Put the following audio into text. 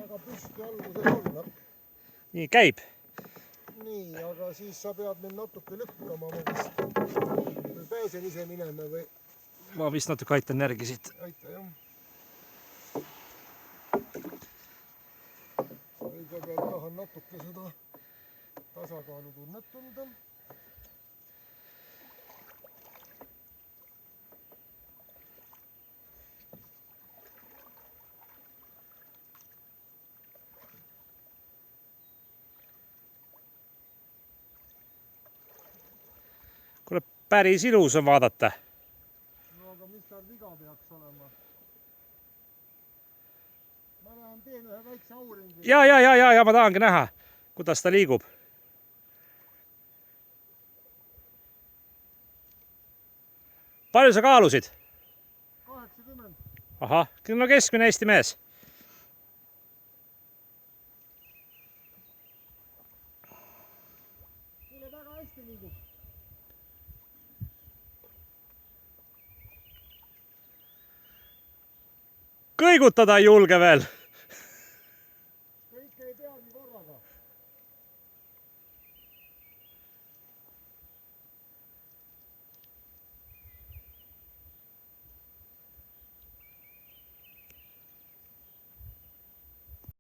väga püsti alguses olla. Nii käib. Nii, aga siis sa pead mind natuke lükkama, ma vist või pääsen ise minema või? Ma vist natuke aitan järgi siit. Aita, jah. Kõigepealt tahan natuke seda tasakaalutunnet tunda. Kuule, päris ilus on vaadata. No aga mis tal viga peaks olema? Ma lähen teen ühe väikse auringi. Ja ma tahangi näha, kuidas ta liigub. Palju sa kaalusid? 80. Ahah, no keskmine Eesti mees. Kuule, väga hästi liigub. Kõigutada ei julge veel.